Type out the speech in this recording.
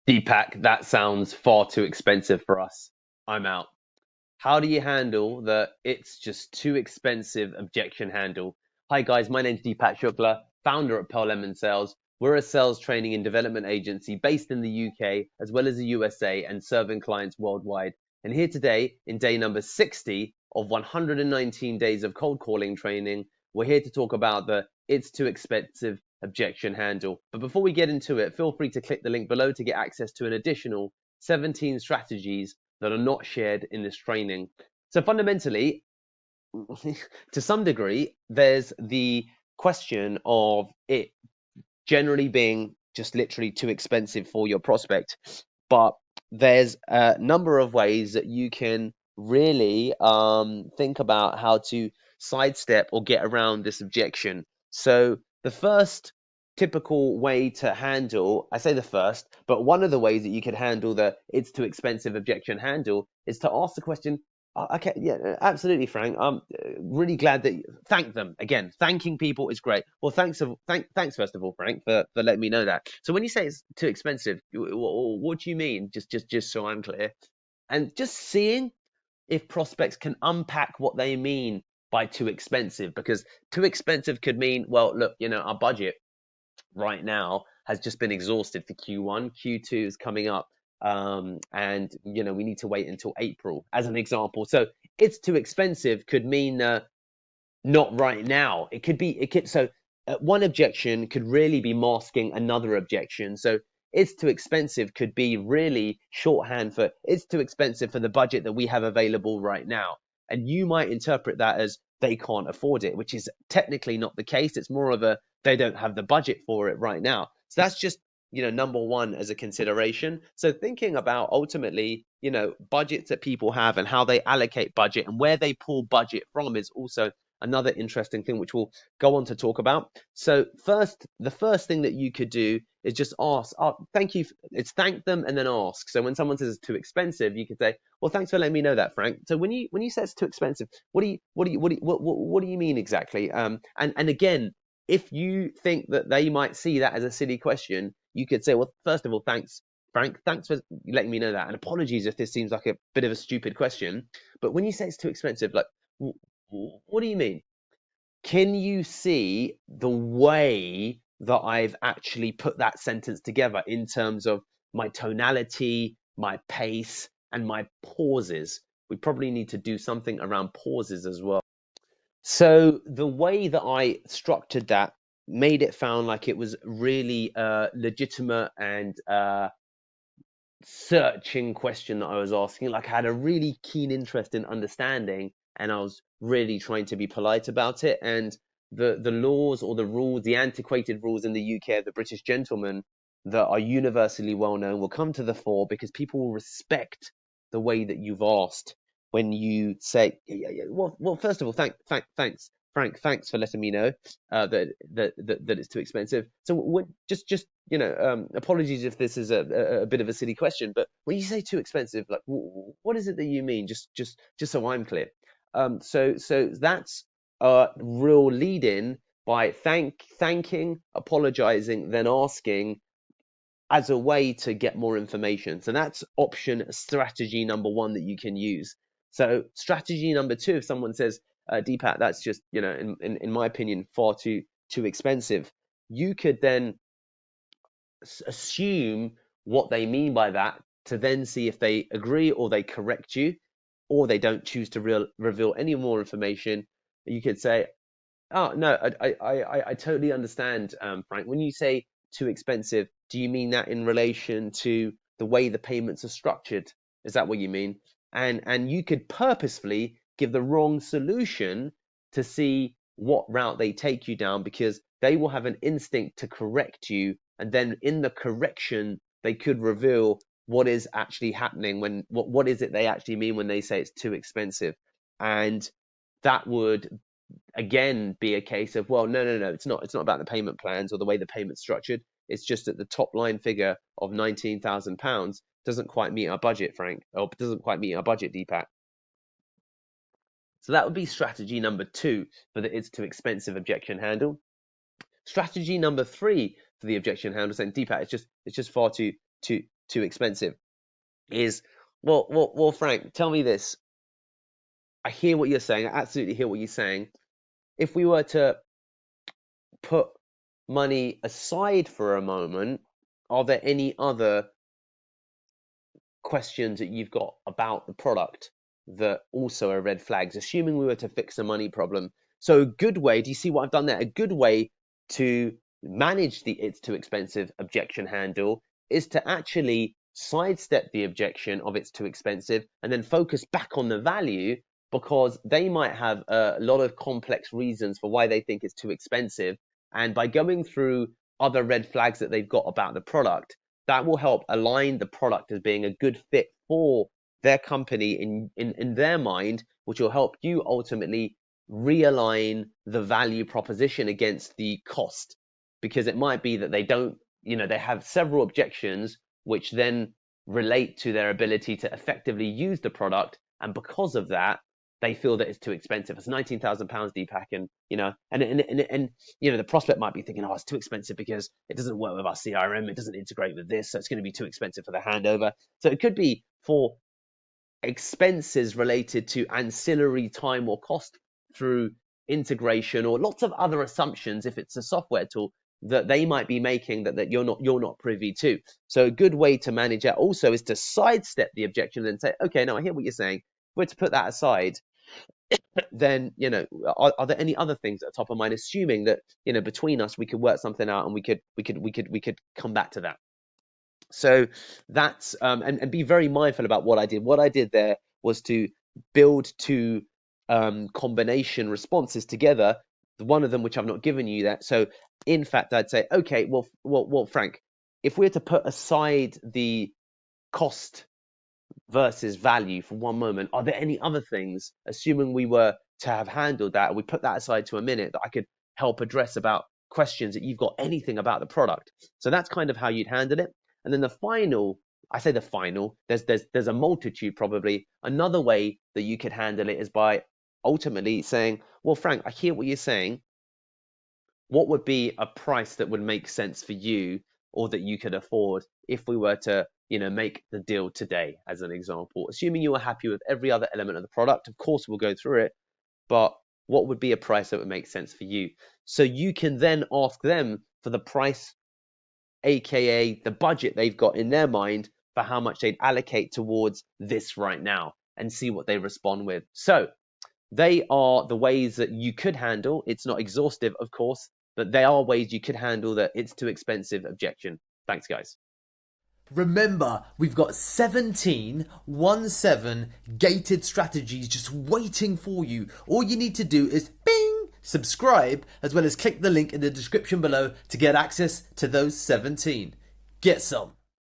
Deepak, that sounds far too expensive for us. I'm out. How do you handle the it's just too expensive objection handle? Hi guys, my name's Deepak Shukla, founder at Pearl Lemon Sales. We're a sales training and development agency based in the UK as well as the USA and serving clients worldwide. And here today, in day number 60 of 119 days of cold calling training, we're here to talk about the it's too expensive objection handle. But before we get into it, feel free to click the link below to get access to an additional 17 strategies that are not shared in this training. So fundamentally, to some degree, there's the question of it generally being just literally too expensive for your prospect. But there's a number of ways that you can really think about how to sidestep or get around this objection. So the first typical way to handle, I say the first, but one of the ways that you could handle the it's too expensive objection handle is to ask the question, okay, yeah, absolutely, Frank. I'm really glad that thank them again. Thanking people is great. Well, thanks first of all, Frank, for letting me know that. So when you say it's too expensive, what do you mean? Just so I'm clear, and just seeing if prospects can unpack what they mean by too expensive, because too expensive could mean, well, look, our budget right now has just been exhausted for Q1. Q2 is coming up, and we need to wait until April, as an example. So it's too expensive could mean not right now. So one objection could really be masking another objection. So it's too expensive could be really shorthand for it's too expensive for the budget that we have available right now. And you might interpret that as they can't afford it, which is technically not the case. It's more of a they don't have the budget for it right now. So that's just number one as a consideration. So thinking about ultimately budgets that people have and how they allocate budget and where they pull budget from is also another interesting thing which we'll go on to talk about. So the first thing that you could do is just ask, thank you. It's thank them and then ask. So when someone says it's too expensive, you could say, well, thanks for letting me know that, Frank. So when you say it's too expensive, what do you mean exactly? And again, if you think that they might see that as a silly question, you could say, well, first of all, thanks, Frank. Thanks for letting me know that. And apologies if this seems like a bit of a stupid question. But when you say it's too expensive, like, what do you mean? Can you see the way that I've actually put that sentence together in terms of my tonality, my pace, and my pauses? We probably need to do something around pauses as well. So the way that I structured that made it sound like it was really legitimate and searching question that I was asking. Like I had a really keen interest in understanding, and I was really trying to be polite about it. And the laws or the rules, the antiquated rules in the UK of the British gentleman that are universally well known will come to the fore because people will respect the way that you've asked when you say, well, first of all, thanks, Frank, thanks for letting me know that it's too expensive. So just apologies if this is a bit of a silly question, but when you say too expensive, like what is it that you mean? Just so I'm clear. So that's a real lead in by thanking, apologizing, then asking as a way to get more information. So that's strategy number one that you can use. So strategy number two, if someone says, Deepak, that's just, in my opinion, far too expensive, you could then assume what they mean by that to then see if they agree or they correct you or they don't choose to reveal any more information. You could say, oh no, I totally understand, Frank. When you say too expensive, do you mean that in relation to the way the payments are structured? Is that what you mean? And you could purposefully give the wrong solution to see what route they take you down because they will have an instinct to correct you, and then in the correction they could reveal what is actually happening when what is it they actually mean when they say it's too expensive, and that would again be a case of, well, no, it's not about the payment plans or the way the payment's structured. It's just that the top line figure of £19,000 doesn't quite meet our budget, Frank, or doesn't quite meet our budget, Deepak. So that would be strategy number two for the it's too expensive objection handle. Strategy number three for the objection handle, saying, Deepak, it's just far too too expensive is, Frank, tell me this. I hear what you're saying. I absolutely hear what you're saying. If we were to put money aside for a moment, are there any other questions that you've got about the product that also are red flags, assuming we were to fix a money problem? So a good way, do you see what I've done there? A good way to manage the it's too expensive objection handle is to actually sidestep the objection of it's too expensive and then focus back on the value, because they might have a lot of complex reasons for why they think it's too expensive. And by going through other red flags that they've got about the product, that will help align the product as being a good fit for their company in their mind, which will help you ultimately realign the value proposition against the cost. Because it might be that they don't, they have several objections which then relate to their ability to effectively use the product. And because of that, they feel that it's too expensive. It's £19,000, Deepak, and the prospect might be thinking, oh, it's too expensive because it doesn't work with our CRM, it doesn't integrate with this, so it's going to be too expensive for the handover. So it could be for expenses related to ancillary time or cost through integration, or lots of other assumptions if it's a software tool that they might be making that you're not privy to. So a good way to manage that also is to sidestep the objection and say, okay, no, I hear what you're saying. If we're to put that aside, then are there any other things that are top of mind, assuming that between us we could work something out and we could come back to that. So that's and be very mindful about what I did. What I did there was to build two combination responses together, one of them which I've not given you that. So in fact, I'd say, okay, well Frank, if we're to put aside the cost versus value for one moment, are there any other things, assuming we were to have handled that, and we put that aside to a minute, that I could help address about questions that you've got anything about the product? So that's kind of how you'd handle it. And then the final, I say the final, there's a multitude probably. Another way that you could handle it is by ultimately saying, well, Frank, I hear what you're saying. What would be a price that would make sense for you, or that you could afford, if we were to make the deal today, as an example? Assuming you are happy with every other element of the product, of course we'll go through it, but what would be a price that would make sense for you? So you can then ask them for the price, aka the budget they've got in their mind for how much they'd allocate towards this right now, and see what they respond with. So they are the ways that you could handle. It's not exhaustive, of course, but they are ways you could handle that it's too expensive objection. Thanks, guys. Remember, we've got 17 gated strategies just waiting for you. All you need to do is bing, subscribe, as well as click the link in the description below to get access to those 17. Get some.